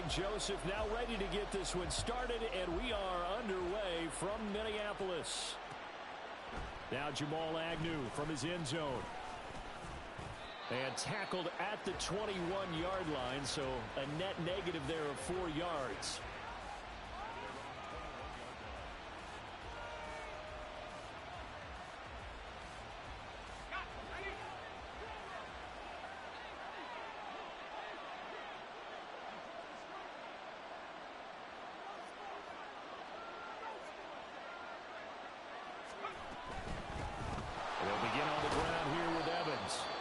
Greg Joseph now ready to get this one started, and we are underway from Minneapolis. Now Jamal Agnew from his end zone. And tackled at the 21-yard line, so a net negative there of 4 yards.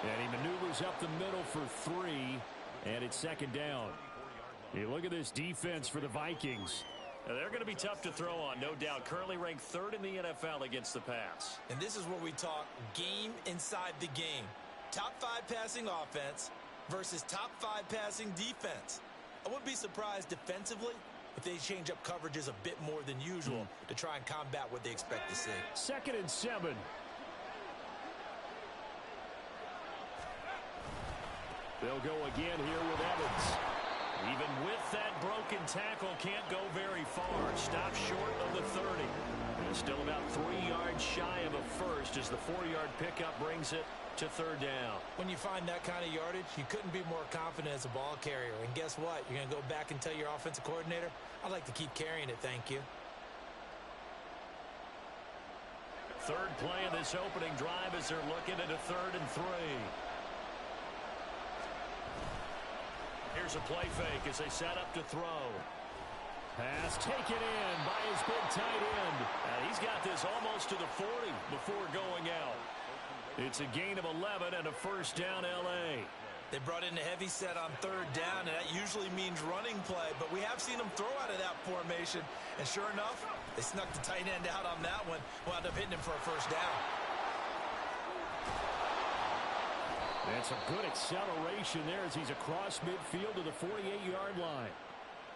And he maneuvers up the middle for 3, and it's second down. Hey, look at this defense for the Vikings. Now, they're going to be tough to throw on, no doubt. Currently ranked 3rd in the NFL against the pass. And this is where we talk game inside the game. Top 5 passing offense versus top 5 passing defense. I wouldn't be surprised defensively if they change up coverages a bit more than usual to try and combat what they expect to see. 2nd and 7. They'll go again here with Evans. Even with that broken tackle, can't go very far. Stop short of the 30. And still about 3 yards shy of a first as the 4-yard pickup brings it to 3rd down. When you find that kind of yardage, you couldn't be more confident as a ball carrier. And guess what? You're going to go back and tell your offensive coordinator, I'd like to keep carrying it, thank you. 3rd play of this opening drive as they're looking at a 3rd and 3. Here's a play fake as they set up to throw. Pass taken in by his big tight end. And he's got this almost to the 40 before going out. It's a gain of 11 and a first down L.A. They brought in a heavy set on 3rd down, and that usually means running play. But we have seen them throw out of that formation. And sure enough, they snuck the tight end out on that one. Wound up hitting him for a first down. That's a good acceleration there as he's across midfield to the 48-yard line.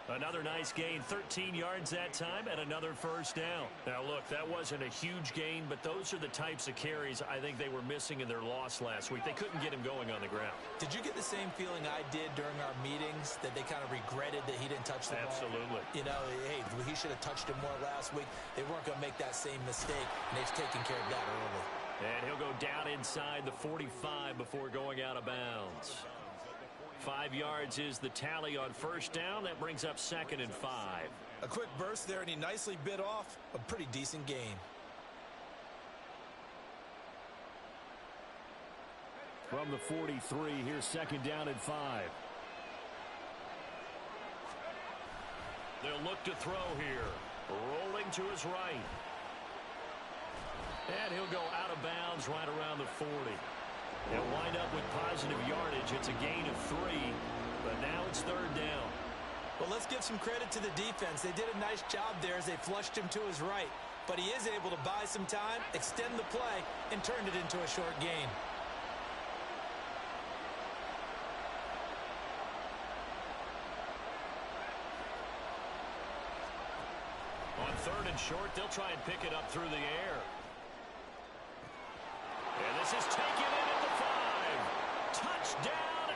Another nice gain, 13 yards that time, and another first down. Now, look, that wasn't a huge gain, but those are the types of carries I think they were missing in their loss last week. They couldn't get him going on the ground. Did you get the same feeling I did during our meetings, that they kind of regretted that he didn't touch the ball? Absolutely. You know, hey, he should have touched it more last week. They weren't going to make that same mistake, and they've taken care of that early. And he'll go down inside the 45 before going out of bounds. 5 yards is the tally on first down. That brings up 2nd and 5. A quick burst there, and he nicely bit off a pretty decent gain. From the 43, here's 2nd down and 5. They'll look to throw here. Rolling to his right. And he'll go out of bounds right around the 40. He'll wind up with positive yardage. It's a gain of 3, but now it's 3rd down. Well, let's give some credit to the defense. They did a nice job there as they flushed him to his right. But he is able to buy some time, extend the play, and turned it into a short gain. On 3rd and short, they'll try and pick it up through the air. And this is taken in at the 5. Touchdown,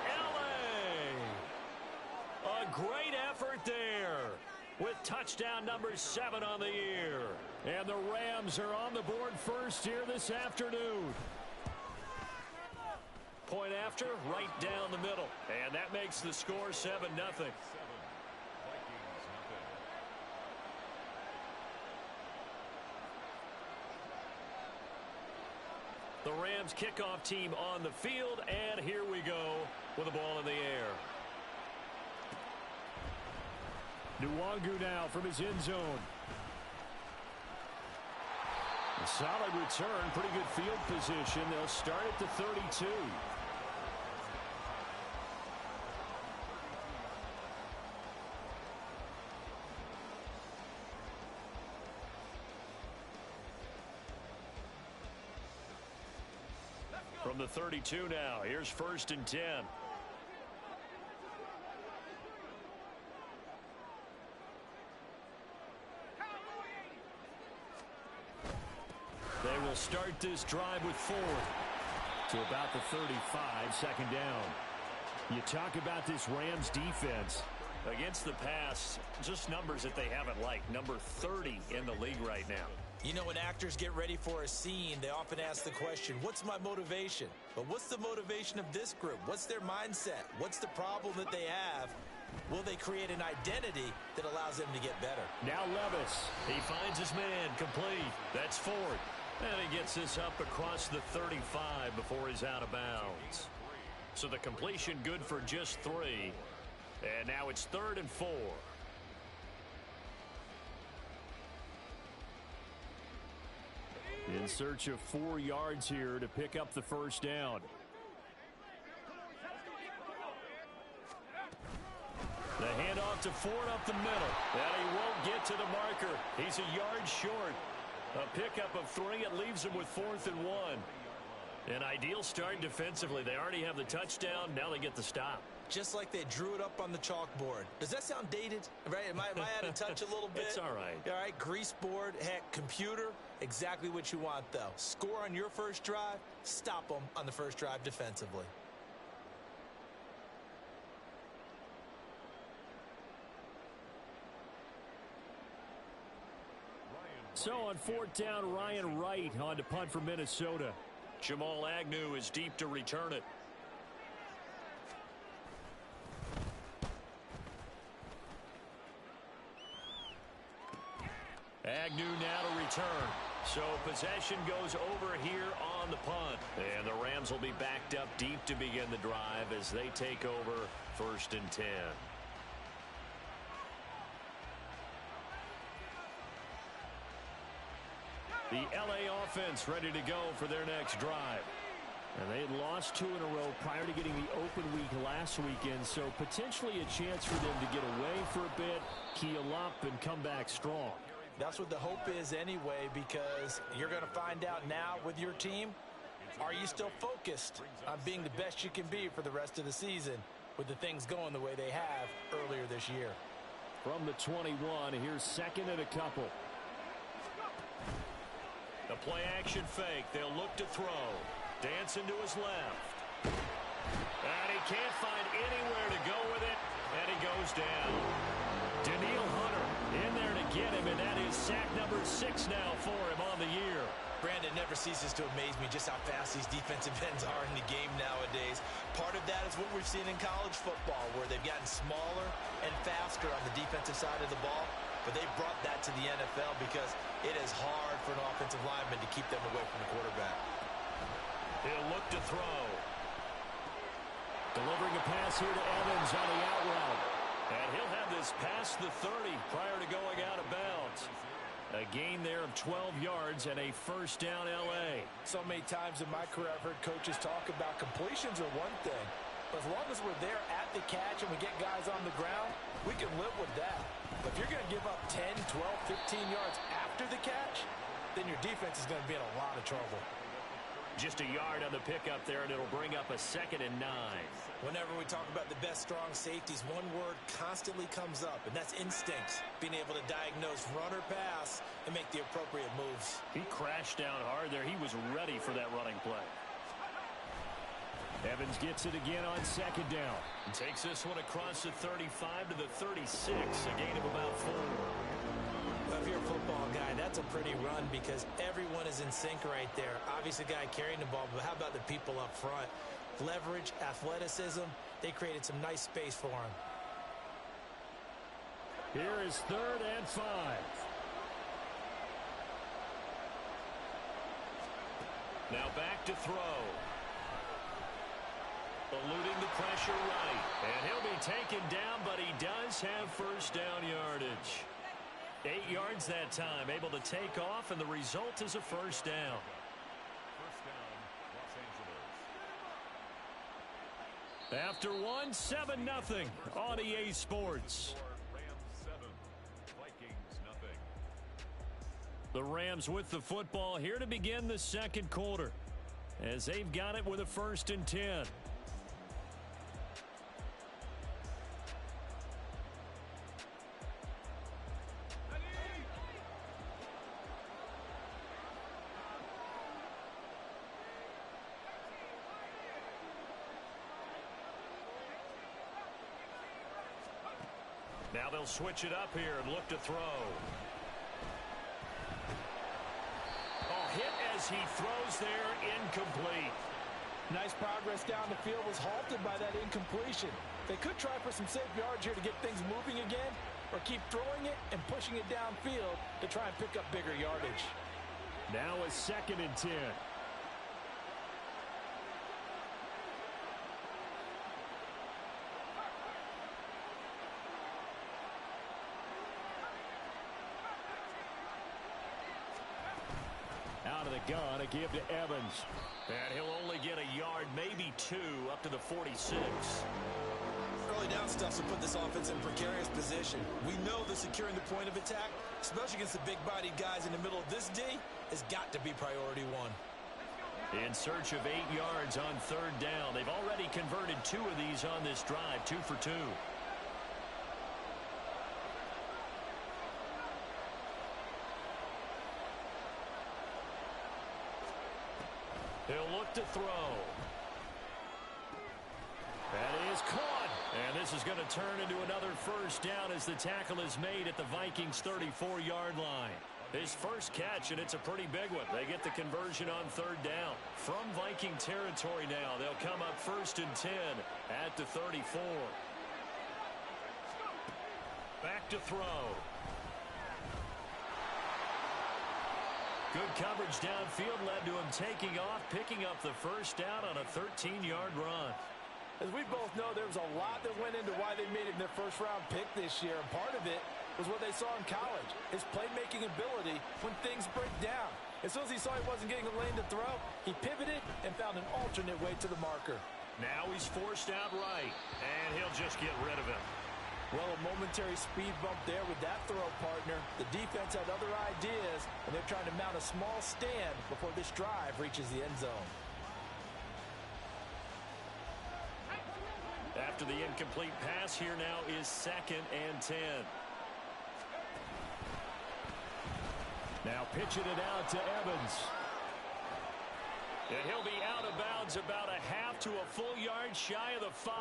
L.A. A great effort there with touchdown number 7 on the year. And the Rams are on the board first here this afternoon. Point after, right down the middle. And that makes the score 7-0. The Rams kickoff team on the field, and here we go with the ball in the air. Nwangu now from his end zone. A solid return, pretty good field position. They'll start at the 32. From the 32 now, here's 1st and 10. They will start this drive with 4 to about the 35, 2nd down. You talk about this Rams defense. Against the pass, just numbers that they haven't liked. Number 30 in the league right now. You know, when actors get ready for a scene, they often ask the question, what's my motivation? But what's the motivation of this group? What's their mindset? What's the problem that they have? Will they create an identity that allows them to get better? Now Levis. He finds his man complete. That's Ford. And he gets this up across the 35 before he's out of bounds. So the completion good for just 3. And now it's 3rd and 4. In search of 4 yards here to pick up the first down. The handoff to Ford up the middle. And he won't get to the marker. He's a yard short. A pickup of 3. It leaves him with 4th and 1. An ideal start defensively. They already have the touchdown. Now they get the stop. Just like they drew it up on the chalkboard. Does that sound dated? Right? Am I out of touch a little bit? It's all right. All right, grease board, heck, computer, exactly what you want, though. Score on your first drive, stop them on the first drive defensively. So on 4th down, Ryan Wright on to punt for Minnesota. Jamal Agnew is deep to return it. Agnew now to return. So possession goes over here on the punt. And the Rams will be backed up deep to begin the drive as they take over 1st and 10. The LA offense ready to go for their next drive. And they had lost 2 in a row prior to getting the open week last weekend, so potentially a chance for them to get away for a bit, keel up, and come back strong. That's what the hope is anyway, because you're going to find out now with your team, are you still focused on being the best you can be for the rest of the season with the things going the way they have earlier this year? From the 21, here's 2nd and a couple. The play action fake. They'll look to throw. Dancing to his left. And he can't find anywhere to go with it. And he goes down. Daniil Hunter in there to get him, and that is sack number 6 now for him on the year. Brandon, never ceases to amaze me just how fast these defensive ends are in the game nowadays. Part of that is what we've seen in college football, where they've gotten smaller and faster on the defensive side of the ball. But they brought that to the NFL because it is hard for an offensive lineman to keep them away from the quarterback. He'll look to throw. Delivering a pass here to Evans on the out route. And he'll have this past the 30 prior to going out of bounds. A gain there of 12 yards and a first down LA. So many times in my career I've heard coaches talk about completions are one thing. But as long as we're there at the catch and we get guys on the ground, we can live with that. But if you're going to give up 10, 12, 15 yards after the catch, then your defense is going to be in a lot of trouble. Just a yard on the pickup there, and it'll bring up a 2nd and 9. Whenever we talk about the best strong safeties, one word constantly comes up, and that's instincts. Being able to diagnose run or pass and make the appropriate moves. He crashed down hard there. He was ready for that running play. Evans gets it again on 2nd down. And takes this one across the 35 to the 36, a gain of about 4. Well, if you're a football guy, that's a pretty run because everyone is in sync right there. Obviously, the guy carrying the ball, but how about the people up front? Leverage, athleticism, they created some nice space for him. Here is 3rd and 5. Now back to throw. Eluding the pressure right. And he'll be taken down, but he does have first down yardage. 8 yards that time, able to take off, and the result is a first down. After 1, 7-0 on EA Sports. The Rams with the football here to begin the 2nd quarter, as they've got it with a 1st and 10. Now they'll switch it up here and look to throw. Oh, hit as he throws there, incomplete. Nice progress down the field was halted by that incompletion. They could try for some safe yards here to get things moving again, or keep throwing it and pushing it downfield to try and pick up bigger yardage. Now a 2nd and 10. Out of the gun, a give to Evans. And he'll only get a yard, maybe 2, up to the 46. Early down stuff to put this offense in precarious position. We know that securing the point of attack, especially against the big-bodied guys in the middle of this D, has got to be priority one. In search of 8 yards on 3rd down. They've already converted 2 of these on this drive, 2 for 2. He'll look to throw. That is caught. And this is going to turn into another 1st down as the tackle is made at the Vikings' 34-yard line. His first catch, and it's a pretty big one. They get the conversion on 3rd down. From Viking territory now, they'll come up 1st and 10 at the 34. Back to throw. Good coverage downfield led to him taking off, picking up the 1st down on a 13-yard run. As we both know, there was a lot that went into why they made him their 1st-round pick this year, and part of it was what they saw in college, his playmaking ability when things break down. As soon as he saw he wasn't getting a lane to throw, he pivoted and found an alternate way to the marker. Now he's forced out right, and he'll just get rid of him. Well, a momentary speed bump there with that throw, partner. The defense had other ideas, and they're trying to mount a small stand before this drive reaches the end zone. After the incomplete pass, here now is 2nd and 10. Now pitching it out to Evans. And he'll be out of bounds about a half to a full yard shy of the 5.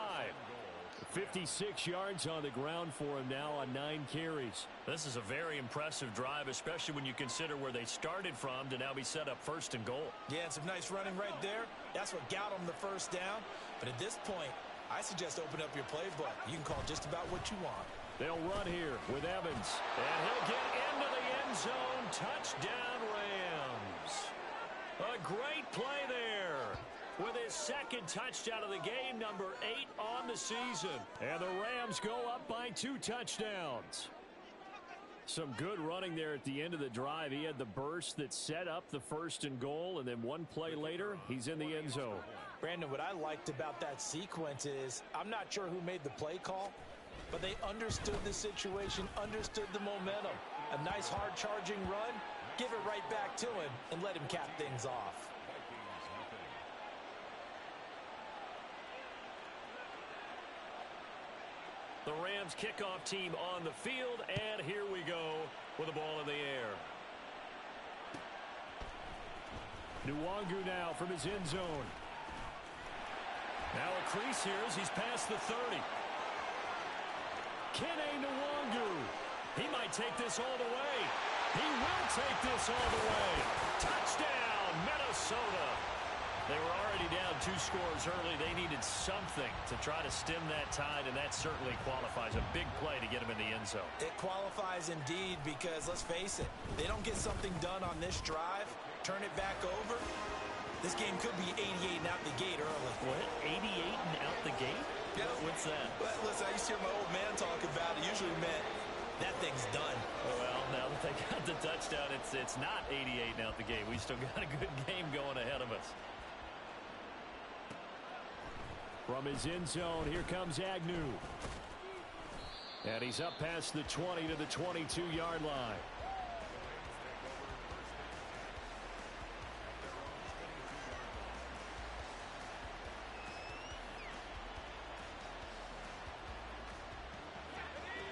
56 yards on the ground for him now on 9 carries. This is a very impressive drive, especially when you consider where they started from to now be set up 1st and goal. Yeah, and some nice running right there. That's what got them the 1st down. But at this point, I suggest open up your playbook. You can call just about what you want. They'll run here with Evans. And he'll get into the end zone. Touchdown, Rams. A great play there. With his 2nd touchdown of the game, number 8 on the season. And the Rams go up by 2 touchdowns. Some good running there at the end of the drive. He had the burst that set up the 1st and goal, and then one play later, he's in the end zone. Brandon, what I liked about that sequence is, I'm not sure who made the play call, but they understood the situation, understood the momentum. A nice hard charging run, give it right back to him, and let him cap things off. The Rams kickoff team on the field, and here we go with the ball in the air. Nwangu now from his end zone. Now a crease here as he's past the 30. Kene Nwangu. He might take this all the way. He will take this all the way. Touchdown, Minnesota. They were already down 2 scores early. They needed something to try to stem that tide, and that certainly qualifies. A big play to get them in the end zone. It qualifies indeed because, let's face it, they don't get something done on this drive, turn it back over, this game could be 88 and out the gate early. What? 88 and out the gate? Yeah. What's that? Well, listen, I used to hear my old man talk about it. Usually meant that thing's done. Well, now that they got the touchdown, it's not 88 and out the gate. We still got a good game going ahead of us. From his end zone, here comes Agnew. And he's up past the 20 to the 22-yard line.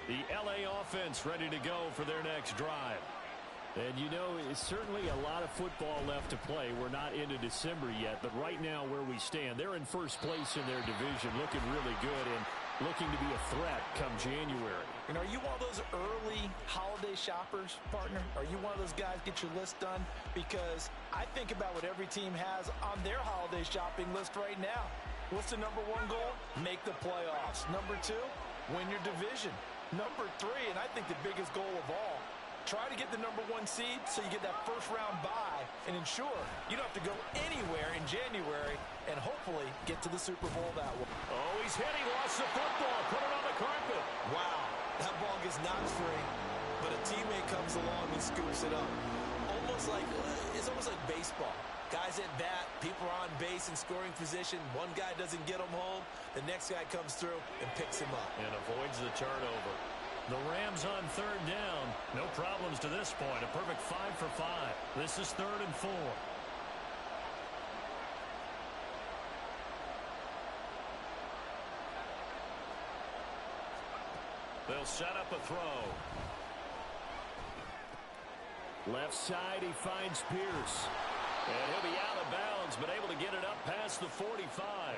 The LA offense ready to go for their next drive. And you know, it's certainly a lot of football left to play. We're not into December yet, but right now where we stand, they're in first place in their division, looking really good. And looking to be a threat come January. And are you one of those early holiday shoppers, partner? Are you one of those guys get your list done? Because I think about what every team has on their holiday shopping list right now. What's the number one goal? Make the playoffs. Number two, win your division. Number three, and I think the biggest goal of all, try to get the number one seed so you get that first round bye and ensure you don't have to go anywhere in January and hopefully get to the Super Bowl that way. Oh, he's hit. He lost the football. Put it on the carpet. Wow, that ball gets knocked free, but a teammate comes along and scoops it up. It's almost like baseball. Guys at bat, people are on base in scoring position. One guy doesn't get him home. The next guy comes through and picks him up. And avoids the turnover. The Rams on third down. No problems to this point. A perfect 5 for 5. This is 3rd and 4. They'll set up a throw. Left side, he finds Pierce. And he'll be out of bounds, but able to get it up past the 45.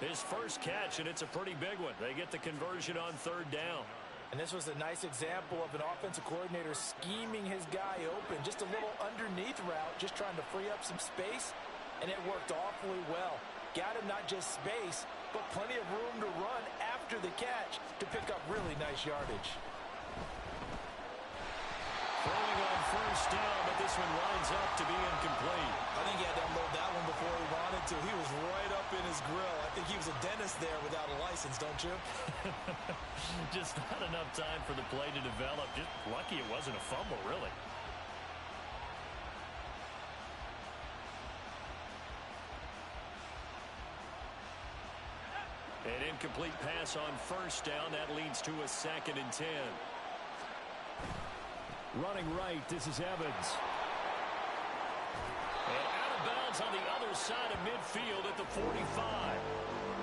His first catch, and it's a pretty big one. They get the conversion on third down. And this was a nice example of an offensive coordinator scheming his guy open. Just a little underneath route, just trying to free up some space, and it worked awfully well. Got him not just space, but plenty of room to run after the catch to pick up really nice yardage. Throwing on first down, but this one lines up to be incomplete. I think he had to unload that one before he wanted to. He was right up in his grill. I think he was a dentist there without a license, don't you? Just not enough time for the play to develop. Just lucky it wasn't a fumble, really. An incomplete pass on first down. That leads to a 2nd and 10. Running right, this is Evans. And out of bounds on the other side of midfield at the 45.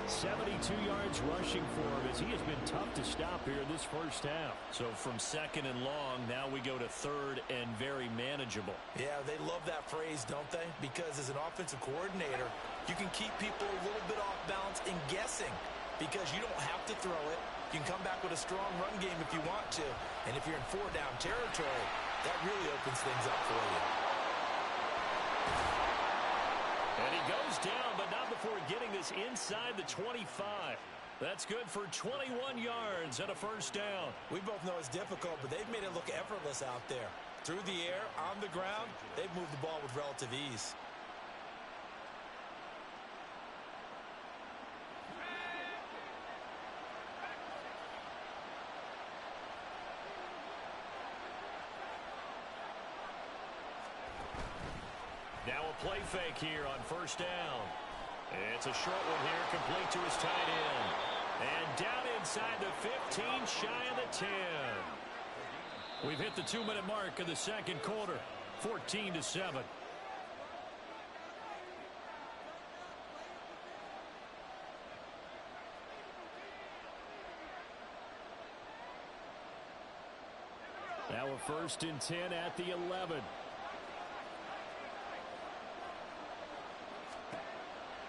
72 yards rushing for him as he has been tough to stop here this first half. So from 2nd and long, now we go to 3rd and very manageable. Yeah, they love that phrase, don't they? Because as an offensive coordinator, you can keep people a little bit off balance and guessing because you don't have to throw it. You can come back with a strong run game if you want to. And if you're in 4-down territory, that really opens things up for you. And he goes down, but not before getting this inside the 25. That's good for 21 yards and a first down. We both know it's difficult, but they've made it look effortless out there. Through the air, on the ground, they've moved the ball with relative ease. Now a play fake here on first down. It's a short one here, complete to his tight end. And down inside the 15, shy of the 10. We've hit the 2-minute mark of the second quarter, 14-7. Now a 1st and 10 at the 11.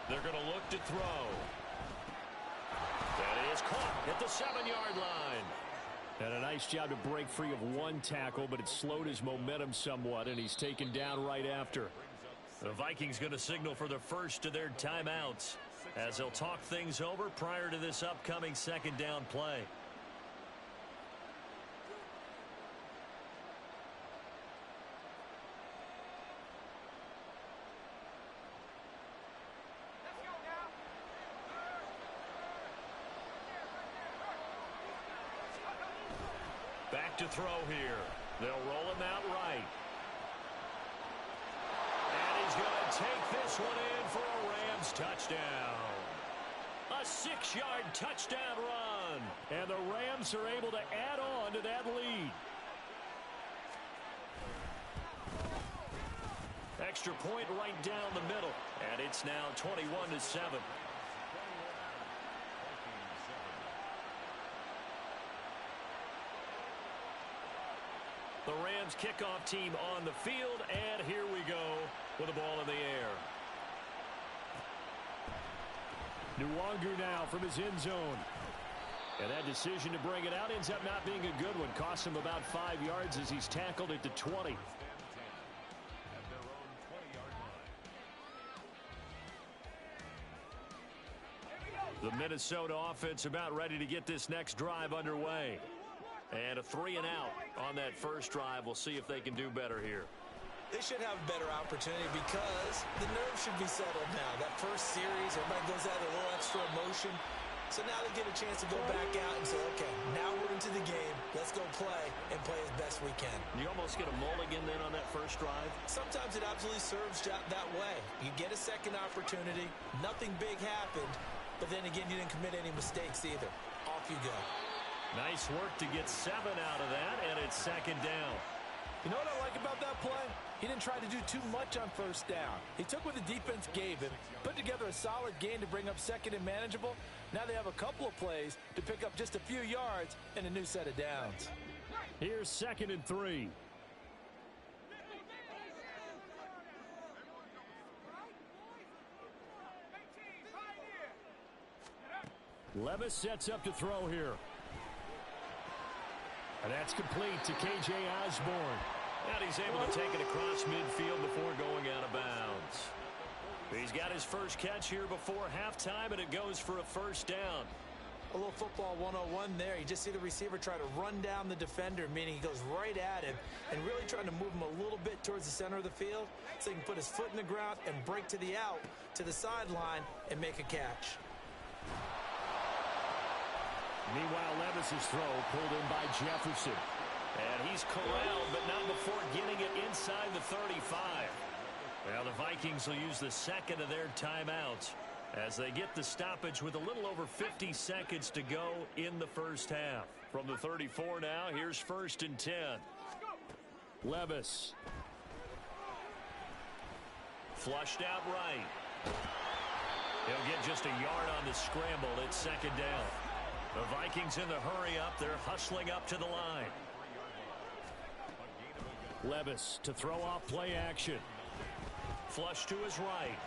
They're going to look to throw. That is caught at the 7-yard line. And a nice job to break free of one tackle, but it slowed his momentum somewhat, and he's taken down right after. The Vikings going to signal for the first of their timeouts as they'll talk things over prior to this upcoming 2nd down play. Back to throw here. They'll roll him out right. And he's going to take this one in for a Rams touchdown. A 6-yard touchdown run. And the Rams are able to add on to that lead. Extra point right down the middle. And it's now 21-7. The Rams kickoff team on the field, and here we go with the ball in the air. Nwangu now from his end zone. And that decision to bring it out ends up not being a good one. Costs him about 5 yards as he's tackled at the 20. The Minnesota offense about ready to get this next drive underway. And a 3 and out on that first drive. We'll see if they can do better here. They should have a better opportunity because the nerves should be settled now. That first series, everybody goes out with a little extra emotion. So now they get a chance to go back out and say, okay, now we're into the game. Let's go play and play as best we can. You almost get a mulligan then on that first drive? Sometimes it absolutely serves that way. You get a second opportunity. Nothing big happened. But then again, you didn't commit any mistakes either. Off you go. Nice work to get 7 out of that, and it's second down. You know what I like about that play? He didn't try to do too much on first down. He took what the defense gave him, put together a solid gain to bring up second and manageable. Now they have a couple of plays to pick up just a few yards and a new set of downs. Here's 2nd and 3. Levis sets up to throw here. And that's complete to K.J. Osborne. And he's able to take it across midfield before going out of bounds. He's got his first catch here before halftime, and it goes for a first down. A little football 101 there. You just see the receiver try to run down the defender, meaning he goes right at him and really trying to move him a little bit towards the center of the field so he can put his foot in the ground and break to the out, to the sideline, and make a catch. Meanwhile, Levis's throw pulled in by Jefferson. And he's corralled, but not before getting it inside the 35. Well, the Vikings will use the second of their timeouts as they get the stoppage with a little over 50 seconds to go in the first half. From the 34 now, here's 1st and 10. Levis. Flushed out right. He'll get just a yard on the scramble. It's second down. The Vikings in the hurry up. They're hustling up to the line. Levis to throw off play action. Flush to his right.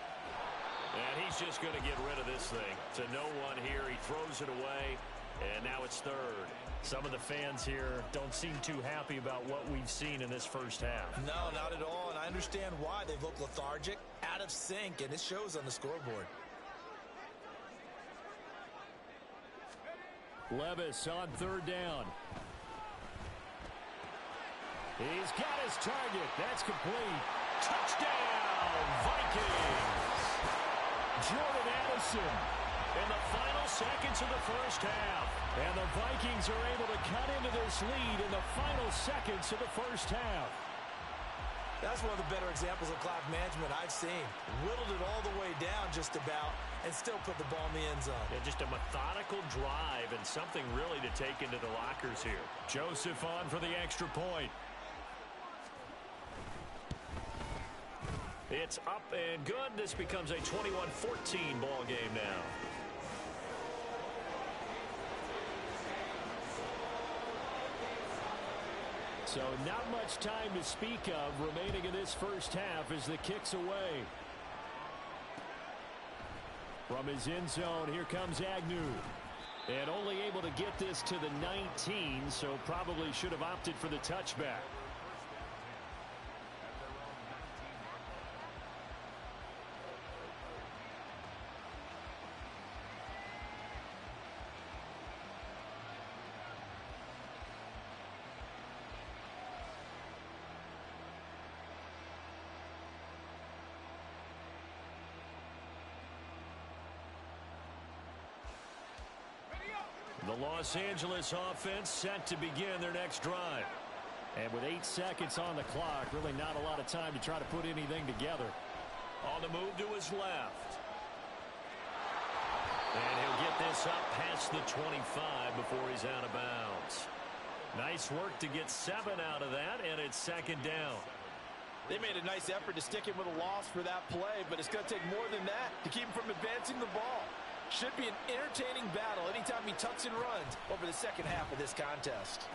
And he's just going to get rid of this thing. To no one here. He throws it away. And now it's 3rd. Some of the fans here don't seem too happy about what we've seen in this first half. No, not at all. And I understand why. They look lethargic, out of sync, and it shows on the scoreboard. Levis on 3rd down. He's got his target. That's complete. Touchdown, Vikings. Jordan Addison in the final seconds of the first half. And the Vikings are able to cut into this lead in the final seconds of the first half. That's one of the better examples of clock management I've seen. Whittled it all the way down just about and still put the ball in the end zone. Yeah, just a methodical drive and something really to take into the lockers here. Joseph on for the extra point. It's up and good. This becomes a 21-14 ball game now. So not much time to speak of remaining in this first half as the kick's away. From his end zone, here comes Agnew. And only able to get this to the 19, so probably should have opted for the touchback. The Los Angeles offense set to begin their next drive. And with 8 seconds on the clock, really not a lot of time to try to put anything together. On the move to his left. And he'll get this up past the 25 before he's out of bounds. Nice work to get 7 out of that, and it's second down. They made a nice effort to stick him with a loss for that play, but it's going to take more than that to keep him from advancing the ball. Should be an entertaining battle anytime he tucks and runs over the second half of this contest.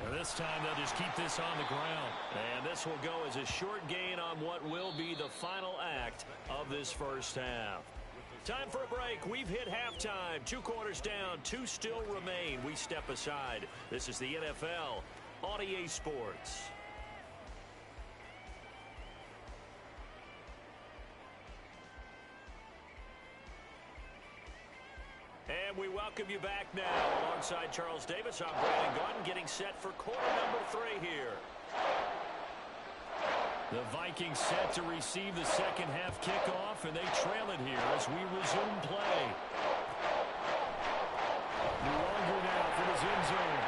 And this time they'll just keep this on the ground. And this will go as a short gain on what will be the final act of this first half. Time for a break. We've hit halftime. 2 quarters down. 2 still remain. We step aside. This is the NFL on EA Sports. And we welcome you back now. Alongside Charles Davis, I'm Brandon Gaudin, getting set for quarter number 3 here. The Vikings set to receive the second half kickoff, and they trail it here as we resume play. No longer now from his end zone.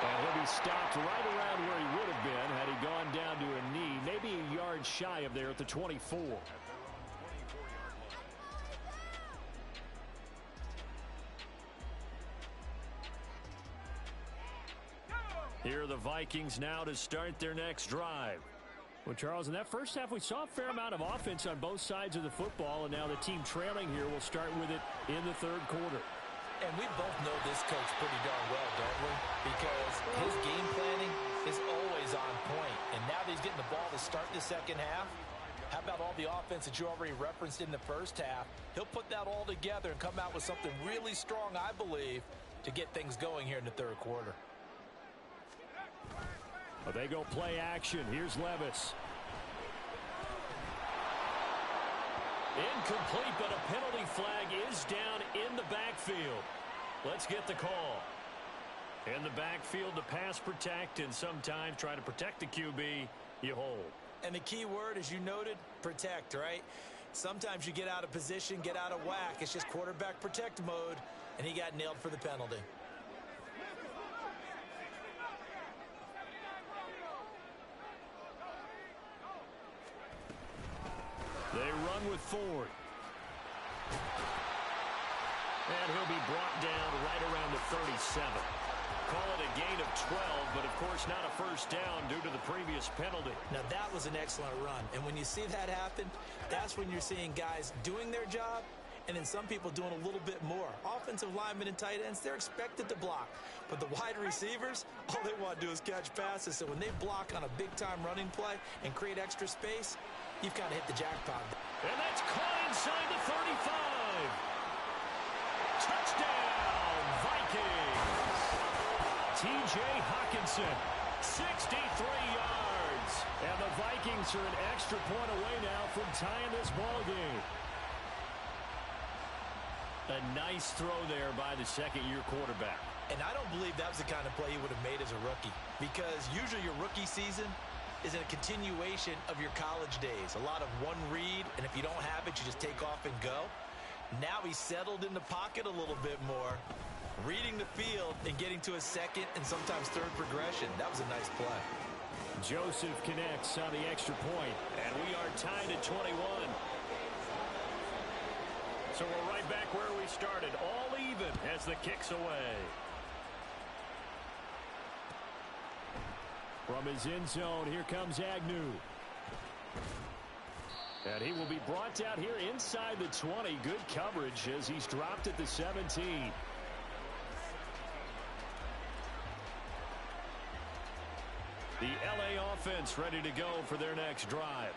And he'll be stopped right around where he would have been had he gone down to a knee, maybe a yard shy of there at the 24. Here are the Vikings now to start their next drive. Well, Charles, in that first half, we saw a fair amount of offense on both sides of the football, and now the team trailing here will start with it in the third quarter. And we both know this coach pretty darn well, don't we? Because his game planning is always on point. And now that he's getting the ball to start the second half, how about all the offense that you already referenced in the first half? He'll put that all together and come out with something really strong, I believe, to get things going here in the third quarter. Well, they go play action. Here's Levis. Incomplete, but a penalty flag is down in the backfield. Let's get the call. In the backfield to pass protect, and sometimes try to protect the QB, you hold. And the key word, as you noted, protect, right? Sometimes you get out of position, get out of whack. It's just quarterback protect mode, and he got nailed for the penalty. They run with Ford. And he'll be brought down right around the 37. Call it a gain of 12, but of course not a first down due to the previous penalty. Now that was an excellent run. And when you see that happen, that's when you're seeing guys doing their job and then some people doing a little bit more. Offensive linemen and tight ends, they're expected to block. But the wide receivers, all they want to do is catch passes. So when they block on a big-time running play and create extra space, you've kind of hit the jackpot. And that's caught inside the 35. Touchdown, Vikings. T.J. Hawkinson, 63 yards. And the Vikings are an extra point away now from tying this ball game. A nice throw there by the second-year quarterback. And I don't believe that was the kind of play he would have made as a rookie. Because usually your rookie season is a continuation of your college days. A lot of one read, and if you don't have it, you just take off and go. Now he's settled in the pocket a little bit more, reading the field and getting to a second and sometimes third progression. That was a nice play. Joseph connects on the extra point. And we are tied at 21. So we're right back where we started, all even as the kick's away. From his end zone, here comes Agnew. And he will be brought down here inside the 20. Good coverage as he's dropped at the 17. The LA offense ready to go for their next drive.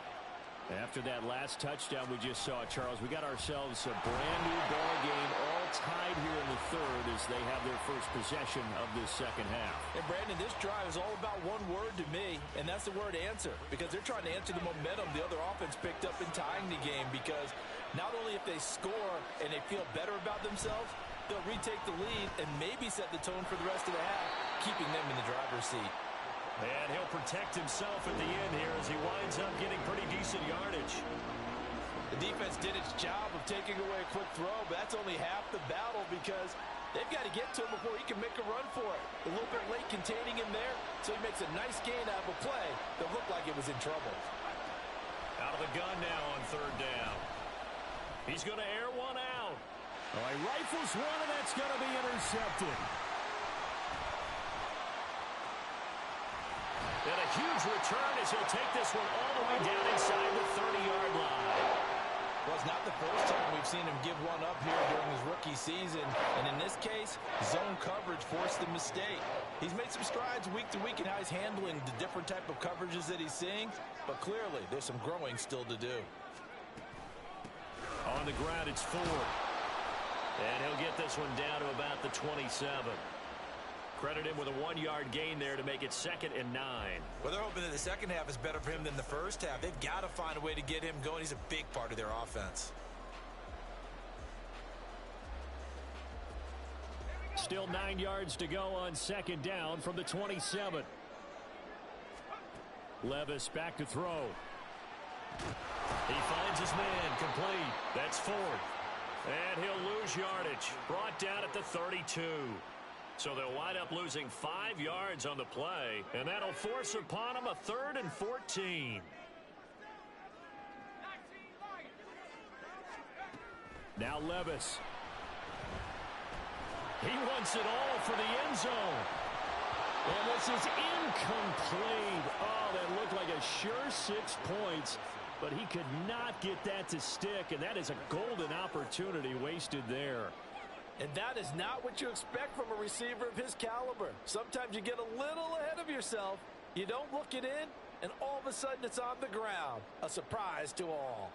After that last touchdown we just saw, Charles, we got ourselves a brand new ball game, all tied here in the third as they have their first possession of this second half. And Brandon, this drive is all about one word to me, and that's the word answer, because they're trying to answer the momentum the other offense picked up in tying the game, because not only if they score and they feel better about themselves, they'll retake the lead and maybe set the tone for the rest of the half, keeping them in the driver's seat. And he'll protect himself at the end here as he winds up getting pretty decent yardage. The defense did its job of taking away a quick throw, but that's only half the battle because they've got to get to him before he can make a run for it. A little bit late containing him there, so he makes a nice gain out of a play that looked like it was in trouble. Out of the gun now on third down. He's going to air one out. All right, rifles one, and that's going to be intercepted. And a huge return as he'll take this one all the way down inside the 30-yard line. Well, it's not the first time we've seen him give one up here during his rookie season. And in this case, zone coverage forced the mistake. He's made some strides week to week in how he's handling the different type of coverages that he's seeing. But clearly, there's some growing still to do. On the ground, it's Ford. And he'll get this one down to about the 27. Credit him with a 1-yard gain there to make it 2nd and 9. Well, they're hoping that the second half is better for him than the first half. They've got to find a way to get him going. He's a big part of their offense. Still 9 yards to go on 2nd down from the 27. Levis back to throw. He finds his man complete. That's Ford. And he'll lose yardage. Brought down at the 32. So they'll wind up losing 5 yards on the play. And that'll force upon him a 3rd and 14. Now Levis. He wants it all for the end zone. And this is incomplete. Oh, that looked like a sure 6 points. But he could not get that to stick, and that is a golden opportunity wasted there. And that is not what you expect from a receiver of his caliber. Sometimes you get a little ahead of yourself. You don't look it in, and all of a sudden it's on the ground. A surprise to all.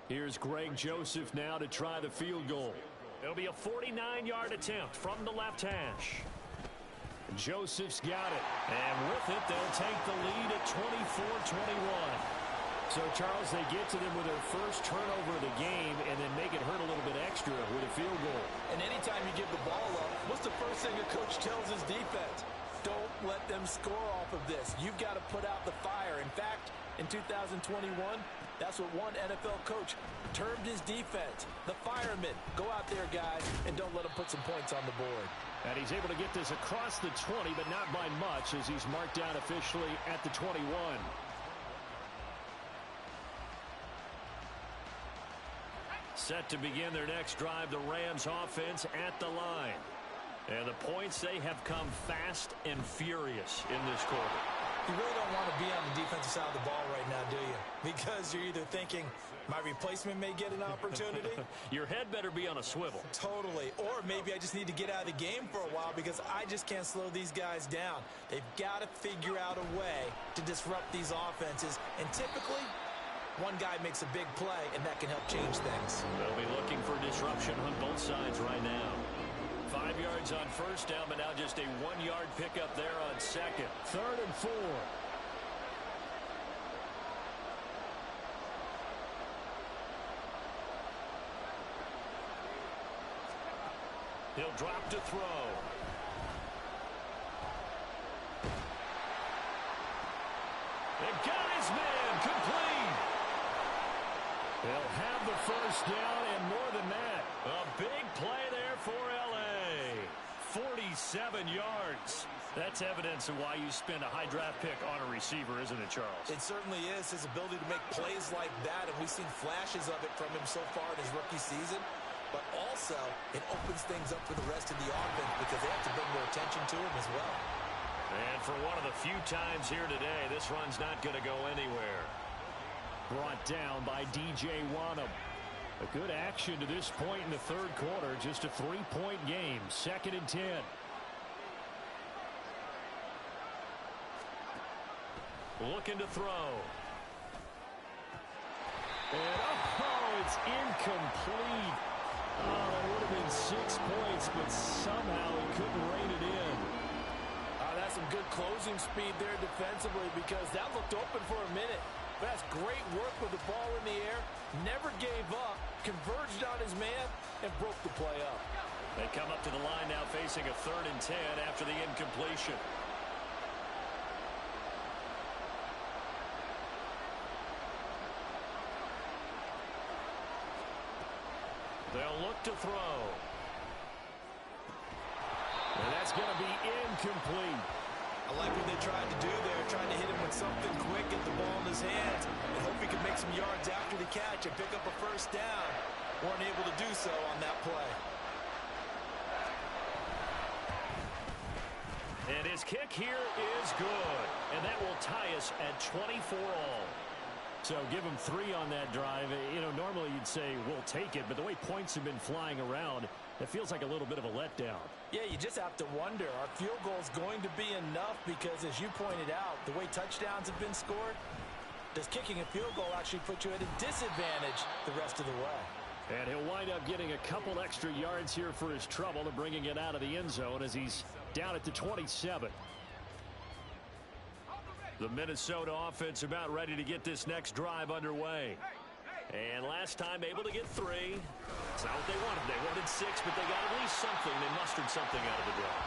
Here's Greg Joseph now to try the field goal. It'll be a 49-yard attempt from the left hash. Joseph's got it. And with it, they'll take the lead at 24-21. So, Charles, they get to them with their first turnover of the game and then make it hurt a little bit extra with a field goal. And anytime you give the ball up, what's the first thing a coach tells his defense? Don't let them score off of this. You've got to put out the fire. In fact, in 2021, that's what one NFL coach termed his defense. The firemen. Go out there, guys, and don't let them put some points on the board. And he's able to get this across the 20, but not by much as he's marked down officially at the 21. Set to begin their next drive, the Rams offense at the line. And the points, they have come fast and furious in this quarter. You really don't want to be on the defensive side of the ball right now, do you? Because you're either thinking, my replacement may get an opportunity. Your head better be on a swivel. Totally. Or maybe I just need to get out of the game for a while because I just can't slow these guys down. They've got to figure out a way to disrupt these offenses. And typically, one guy makes a big play, and that can help change things. They'll be looking for disruption on both sides right now. 5 yards on first down, but now just a 1-yard pickup there on second. 3rd and 4. He'll drop to throw. They got his man complete. They'll have the first down and more than that. A big play there for L.A. 47 yards. That's evidence of why you spend a high draft pick on a receiver, isn't it, Charles? It certainly is. His ability to make plays like that, and we've seen flashes of it from him so far in his rookie season. But also, it opens things up for the rest of the offense because they have to bring more attention to him as well. And for one of the few times here today, this run's not going to go anywhere. Brought down by DJ Wanham. A good action to this point in the 3rd quarter. Just a 3-point game. 2nd and 10. Looking to throw. And it's incomplete. Oh, that would have been 6 points, but somehow he couldn't rein it in. That's some good closing speed there defensively because that looked open for a minute. But that's great work with the ball in the air. Never gave up, converged on his man, and broke the play up. They come up to the line now facing a 3rd and 10 after the incompletion. They'll look to throw. And that's going to be incomplete. I like what they tried to do there, trying to hit him with something quick, get the ball in his hands, and hope he can make some yards after the catch and pick up a first down. Weren't able to do so on that play. And his kick here is good. And that will tie us at 24 all. So give him 3 on that drive. You know, normally you'd say, we'll take it. But the way points have been flying around, it feels like a little bit of a letdown. Yeah, you just have to wonder, are field goals going to be enough? Because as you pointed out, the way touchdowns have been scored, Does kicking a field goal actually put you at a disadvantage the rest of the way? And he'll wind up getting a couple extra yards here for his trouble and bringing it out of the end zone as he's down at the 27. The Minnesota offense about ready to get this next drive underway. And last time able to get 3. It's not what they wanted. They wanted 6, but they got at least something. They mustered something out of the drive.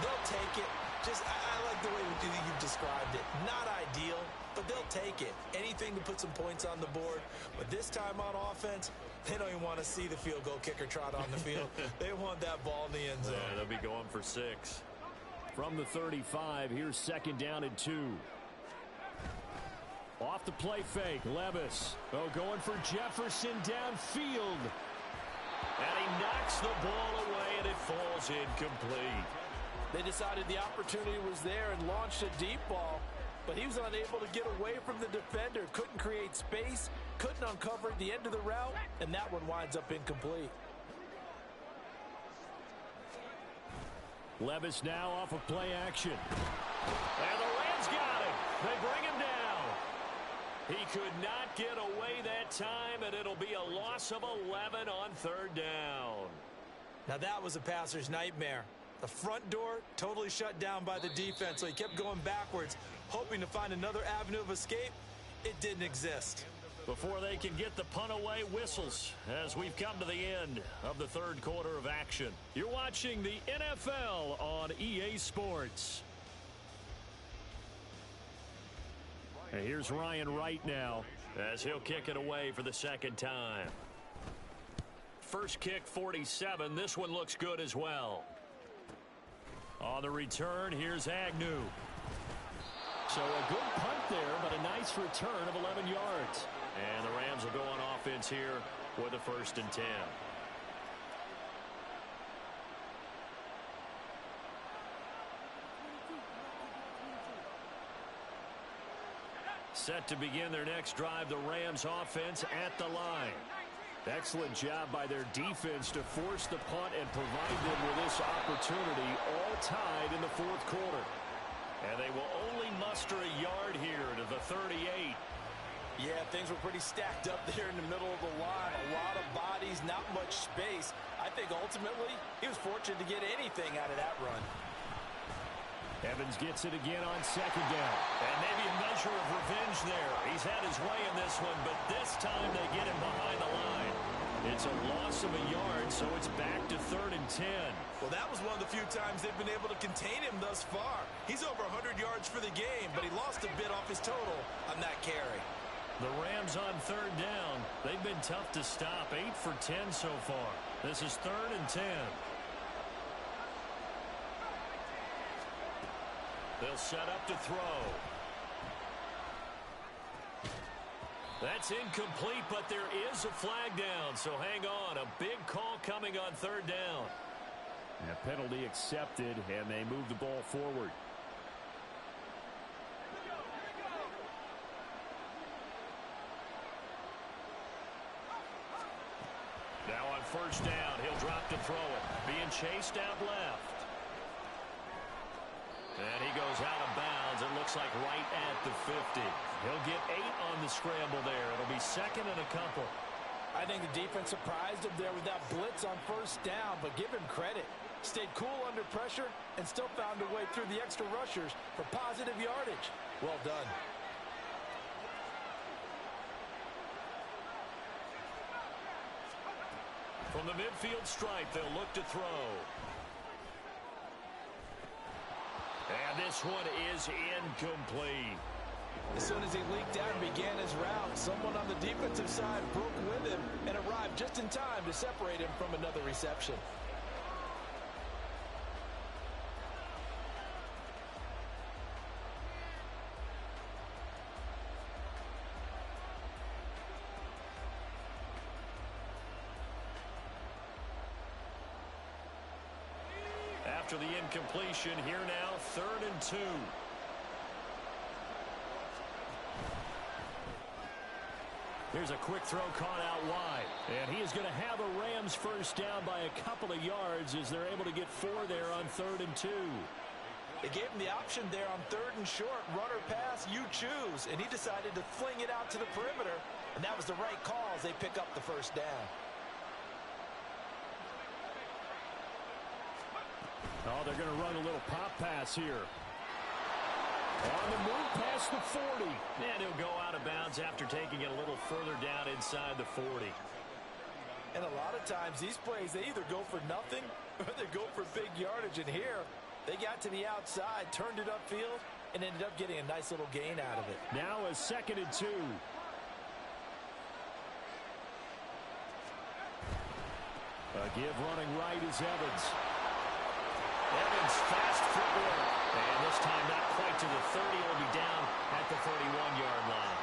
They'll take it. I like the way you've described it. Not ideal, but they'll take it. Anything to put some points on the board. But this time on offense, they don't even want to see the field goal kicker trot on the field. They want that ball in the end zone. Yeah, they'll be going for 6. From the 35, here's 2nd down and 2. Off the play fake, Levis. Going for Jefferson downfield. And he knocks the ball away, and it falls incomplete. They decided the opportunity was there and launched a deep ball, but he was unable to get away from the defender. Couldn't create space, couldn't uncover the end of the route, and that one winds up incomplete. Levis now off of play action. And the Rams got him. They bring him down. He could not get away that time, and it'll be a loss of 11 on 3rd down. Now that was a passer's nightmare. The front door totally shut down by the defense, so he kept going backwards, hoping to find another avenue of escape. It didn't exist. Before they can get the punt away, whistles as we've come to the end of the 3rd quarter of action. You're watching the NFL on EA Sports. And here's Ryan Wright now as he'll kick it away for the 2nd time. First kick, 47. This one looks good as well. On the return, here's Agnew. So a good punt there, but a nice return of 11 yards. And the Rams will go on offense here with a 1st and 10. Set to begin their next drive, the Rams offense at the line. Excellent job by their defense to force the punt and provide them with this opportunity, all tied in the 4th quarter. And they will only muster a yard here to the 38. Yeah, things were pretty stacked up there in the middle of the line. A lot of bodies, not much space. I think ultimately he was fortunate to get anything out of that run. Evans gets it again on 2nd down. And maybe a measure of revenge there. He's had his way in this one, but this time they get him behind the line. It's a loss of a yard, so it's back to 3rd and 10. Well, that was one of the few times they've been able to contain him thus far. He's over 100 yards for the game, but he lost a bit off his total on that carry. The Rams on 3rd down. They've been tough to stop. 8 for 10 so far. This is 3rd and 10. They'll set up to throw. That's incomplete, but there is a flag down, so hang on. A big call coming on 3rd down. And a penalty accepted, and they move the ball forward. Now on 1st down, he'll drop to throw it. Being chased out left. And he goes out of bounds. It looks like right at the 50. He'll get 8 on the scramble there. It'll be 2nd and a couple. I think the defense surprised him there with that blitz on 1st down, but give him credit. Stayed cool under pressure and still found a way through the extra rushers for positive yardage. Well done. From the midfield stripe, they'll look to throw. And this one is incomplete. As soon as he leaked out and began his route, someone on the defensive side broke with him and arrived just in time to separate him from another reception. After the incompletion, here now, 3rd and 2. Here's a quick throw caught out wide. And he is going to have a Rams 1st down by a couple of yards as they're able to get 4 there on 3rd and 2. They gave him the option there on 3rd and short. Runner pass, you choose. And he decided to fling it out to the perimeter. And that was the right call as they pick up the first down. Oh, they're going to run a little pop pass here. On the move past the 40. And he'll go out of bounds after taking it a little further down inside the 40. And a lot of times these plays, they either go for nothing or they go for big yardage. And here, they got to the outside, turned it upfield, and ended up getting a nice little gain out of it. Now a 2nd and 2. A give running right is Evans. Evans, fast footwork. And this time not quite to the 30. It'll be down at the 31-yard line.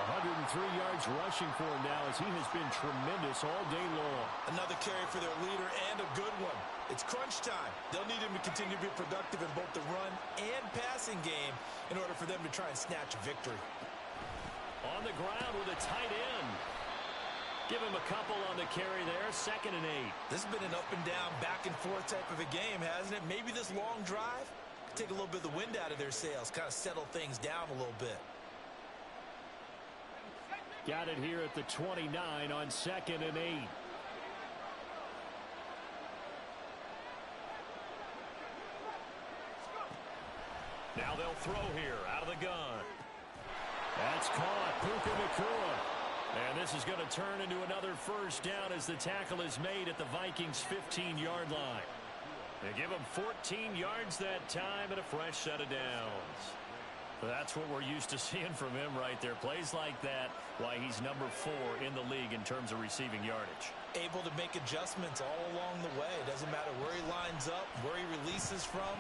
103 yards rushing for him now as he has been tremendous all day long. Another carry for their leader and a good one. It's crunch time. They'll need him to continue to be productive in both the run and passing game in order for them to try and snatch a victory. On the ground with a tight end. Give him a couple on the carry there. 2nd and 8. This has been an up and down, back and forth type of a game, hasn't it? Maybe this long drive could take a little bit of the wind out of their sails, kind of settle things down a little bit. Got it here at the 29 on 2nd and 8. Now they'll throw here out of the gun. That's caught. Puka Nacua. And this is going to turn into another first down as the tackle is made at the Vikings' 15-yard line. They give him 14 yards that time and a fresh set of downs. That's what we're used to seeing from him right there. Plays like that, why he's number 4 in the league in terms of receiving yardage. Able to make adjustments all along the way. Doesn't matter where he lines up, where he releases from.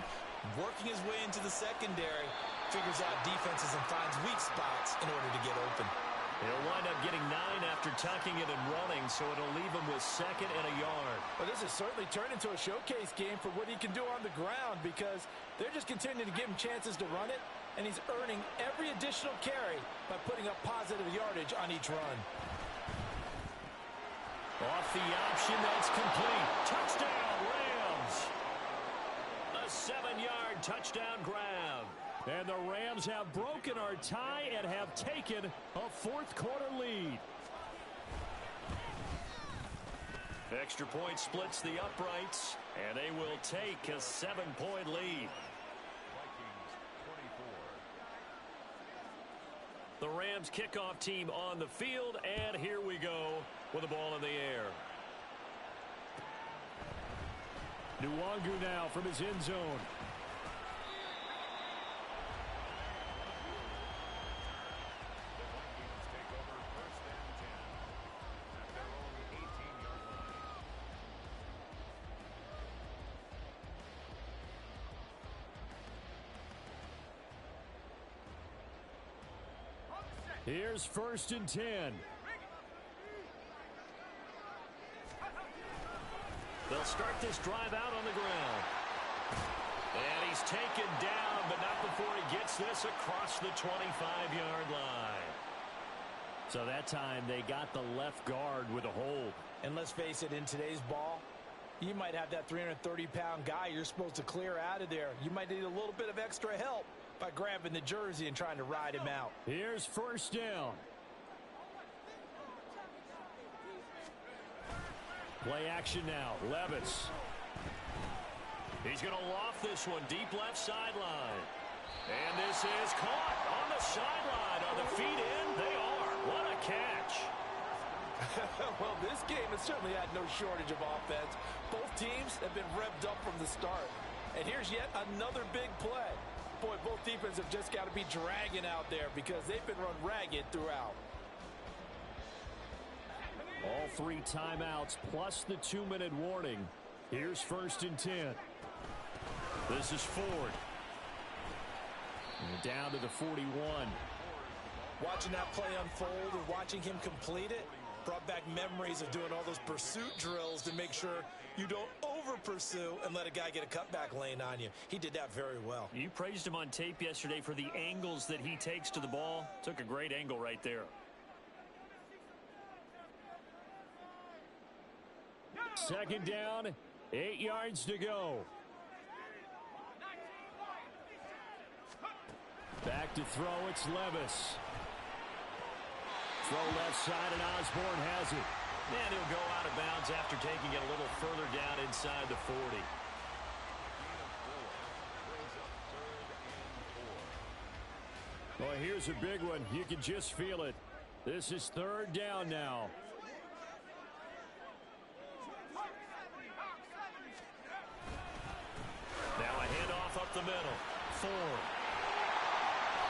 Working his way into the secondary. Figures out defenses and finds weak spots in order to get open. He'll wind up getting 9 after tucking it and running, so it'll leave him with 2nd and a yard. Well, this has certainly turned into a showcase game for what he can do on the ground because they're just continuing to give him chances to run it, and he's earning every additional carry by putting up positive yardage on each run. Off the option, that's complete. Touchdown, Rams! A 7-yard touchdown grab. And the Rams have broken our tie and have taken a 4th quarter lead. Extra point splits the uprights, and they will take a 7-point lead. The Rams kickoff team on the field, and here we go with the ball in the air. Nwangu now from his end zone. Here's 1st and 10. They'll start this drive out on the ground. And he's taken down, but not before he gets this across the 25-yard line. So that time they got the left guard with a hold. And let's face it, in today's ball, you might have that 330-pound guy you're supposed to clear out of there. You might need a little bit of extra help by grabbing the jersey and trying to ride him out. Here's 1st down. Play action now. Levis. He's going to loft this one deep left sideline. And this is caught on the sideline. Are the feet in? They are. What a catch. Well, this game has certainly had no shortage of offense. Both teams have been revved up from the start. And here's yet another big play. Boy, both defenses have just got to be dragging out there because they've been run ragged throughout. All 3 timeouts plus the 2-minute warning. Here's 1st and 10. This is Ford. And down to the 41. Watching that play unfold and watching him complete it brought back memories of doing all those pursuit drills to make sure you don't over-pursue and let a guy get a cutback lane on you. He did that very well. You praised him on tape yesterday for the angles that he takes to the ball. Took a great angle right there. 2nd down, 8 yards to go. Back to throw, it's Levis. Throw left side, and Osborne has it. And he'll go out of bounds after taking it a little further down inside the 40. Well, here's a big one. You can just feel it. This is third down now. Now a handoff up the middle. Ford.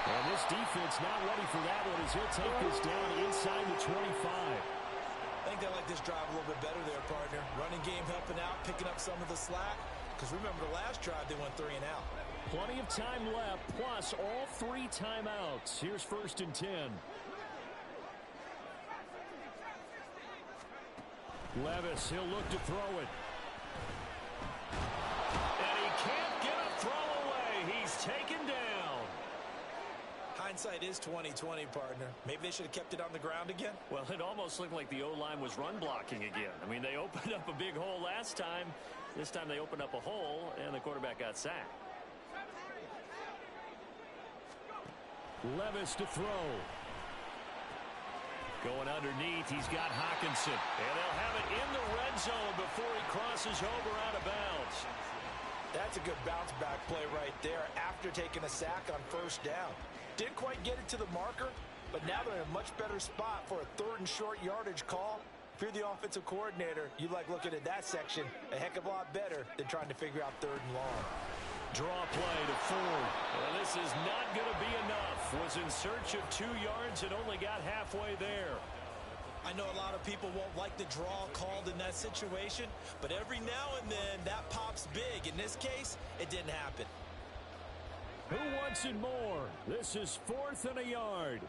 And this defense not ready for that one as he'll take this down inside the 25. I think they like this drive a little bit better there, partner. Running game helping out, picking up some of the slack. Because remember, the last drive, they went 3 and out. Plenty of time left, plus all 3 timeouts. Here's 1st and 10. Levis, he'll look to throw it. And he can't get a throw away. He's taken down. Hindsight is 20/20, partner. Maybe they should have kept it on the ground again. Well, it almost looked like the O-line was run blocking again. I mean, they opened up a big hole last time. This time they opened up a hole, and the quarterback got sacked. Levis to throw. Going underneath, he's got Hawkinson. And they'll have it in the red zone before he crosses over out of bounds. That's a good bounce back play right there after taking a sack on 1st down. Didn't quite get it to the marker, but now they're in a much better spot for a 3rd and short yardage call. If you're the offensive coordinator, you like looking at that section a heck of a lot better than trying to figure out 3rd and long. Draw play to Ford. Well, this is not going to be enough. Was in search of 2 yards and only got halfway there. I know a lot of people won't like the draw called in that situation, but every now and then that pops big. In this case, it didn't happen. Who wants it more? This is 4th and a yard.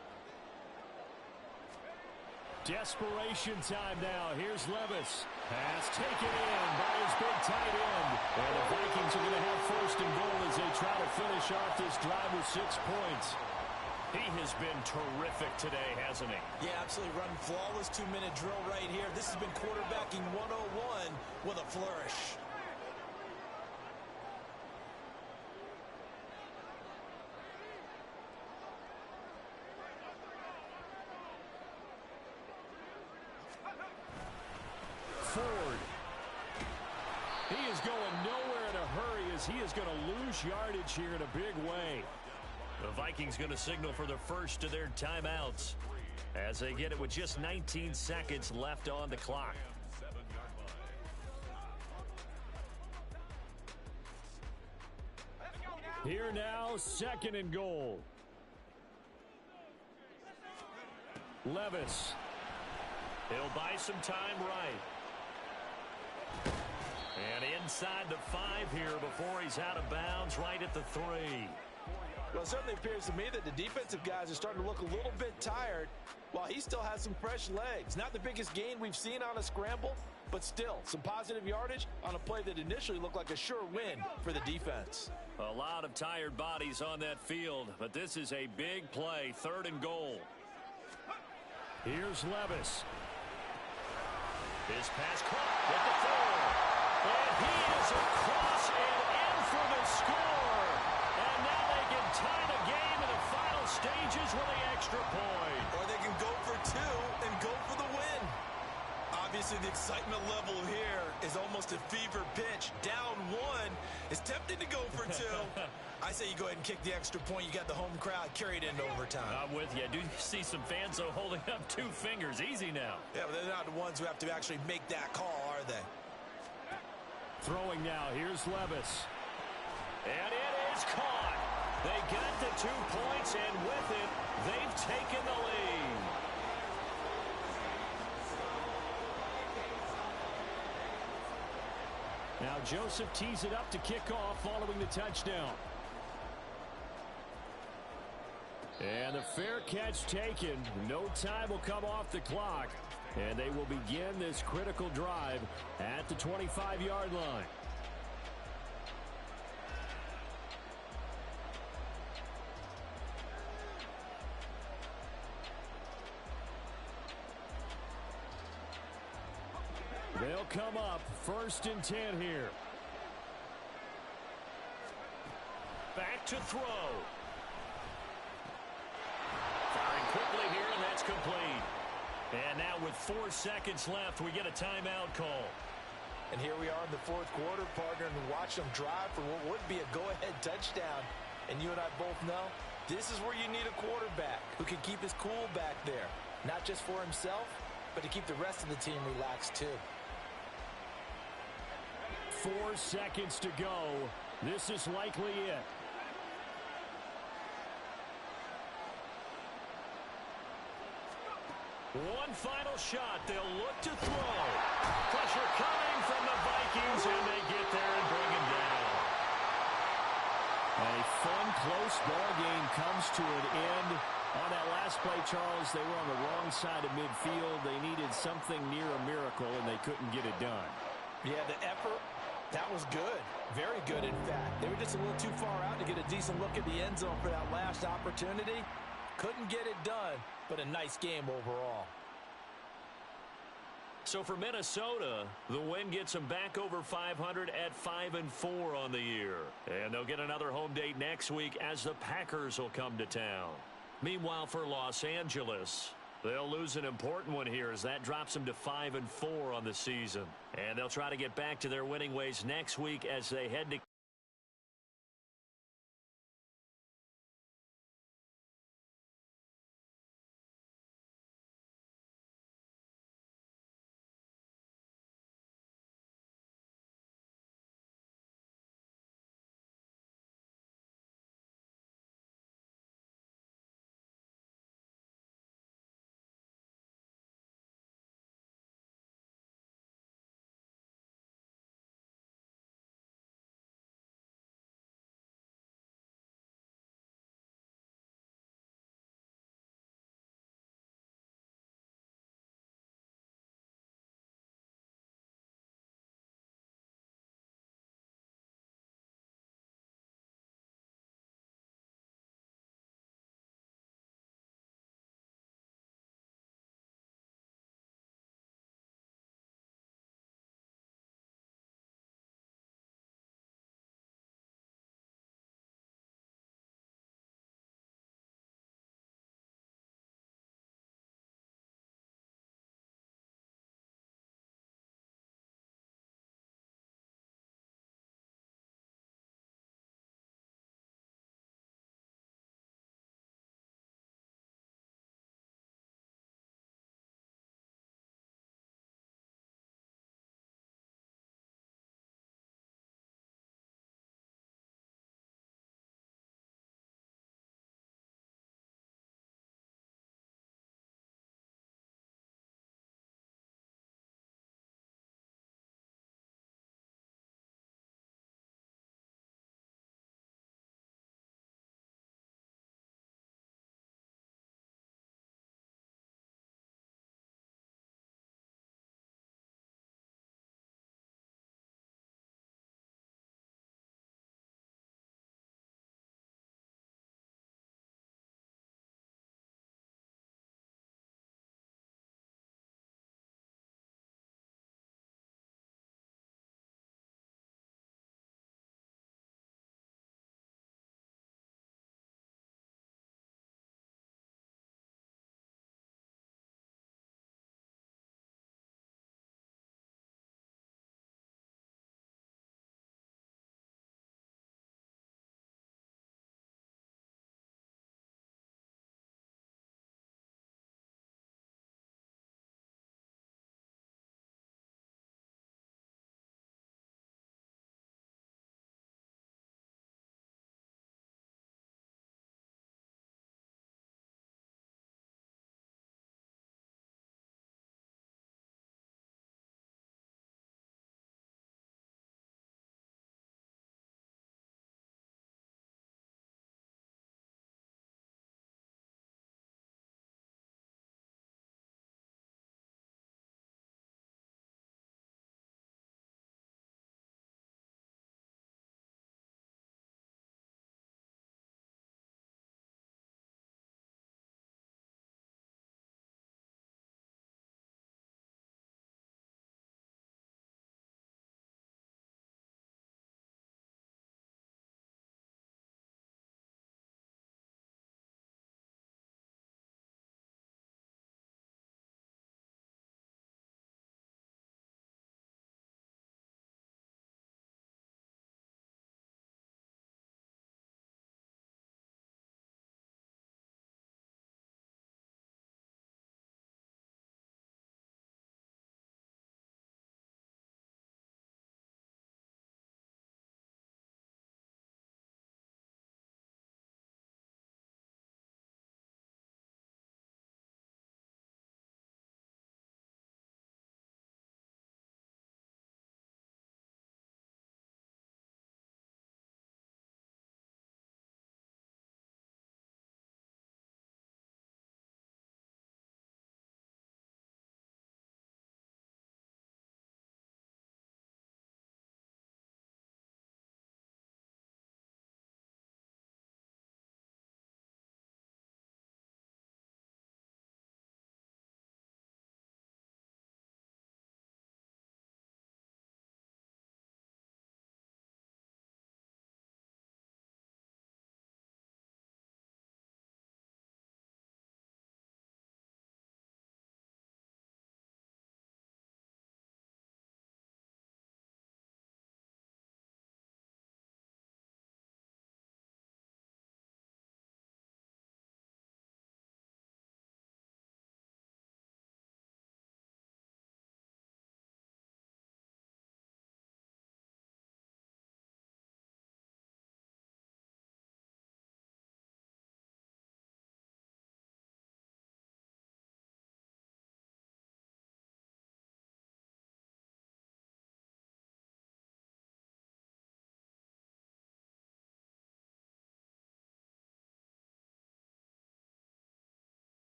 Desperation time now. Here's Levis. Pass taken in by his big tight end. And the Vikings are going to have 1st and goal as they try to finish off this drive with 6 points. He has been terrific today, hasn't he? Yeah, absolutely. Running flawless 2-minute drill right here. This has been quarterbacking 101 with a flourish. Ford. He is going nowhere in a hurry as he is going to lose yardage here in a big way. The Vikings going to signal for the first of their timeouts as they get it with just 19 seconds left on the clock. Here now, 2nd and goal. Levis. He'll buy some time right. And inside the 5 here before he's out of bounds right at the 3. Well, it certainly appears to me that the defensive guys are starting to look a little bit tired while he still has some fresh legs. Not the biggest gain we've seen on a scramble, but still some positive yardage on a play that initially looked like a sure win for the defense. A lot of tired bodies on that field, but this is a big play, 3rd and goal. Here's Levis. His pass caught at the 4. And he is across and in for the score. And now they can tie the game in the final stages with the extra point. Or they can go for 2 and go for the win. Obviously, the excitement level here is almost a fever pitch. Down 1 is tempting to go for 2. I say you go ahead and kick the extra point. You got the home crowd carried into overtime. I'm with you. I do see some fans, though, holding up 2 fingers. Easy now. Yeah, but they're not the ones who have to actually make that call, are they? Throwing now. Here's Levis. And it is caught. They got the 2 points, and with it, they've taken the lead. Now Joseph tees it up to kick off following the touchdown. And the fair catch taken. No time will come off the clock. And they will begin this critical drive at the 25-yard line. They'll come up 1st and 10 here. Back to throw. incomplete. And now with 4 seconds left, we get a timeout call. And here we are in the fourth quarter, partner, and watch them drive for what would be a go-ahead touchdown. And you and I both know this is where you need a quarterback who can keep his cool back there. Not just for himself, but to keep the rest of the team relaxed too. 4 seconds to go. This is likely it. One final shot. They'll look to throw. Pressure coming from the Vikings, and they get there and bring him down. A fun, close ball game comes to an end. On that last play, Charles, they were on the wrong side of midfield. They needed something near a miracle, and they couldn't get it done. Yeah, the effort, that was good. Very good, in fact. They were just a little too far out to get a decent look at the end zone for that last opportunity. Couldn't get it done, but a nice game overall. So for Minnesota, the win gets them back over 500 at 5-4 on the year. And they'll get another home date next week as the Packers will come to town. Meanwhile, for Los Angeles, they'll lose an important one here as that drops them to 5-4 on the season. And they'll try to get back to their winning ways next week as they head to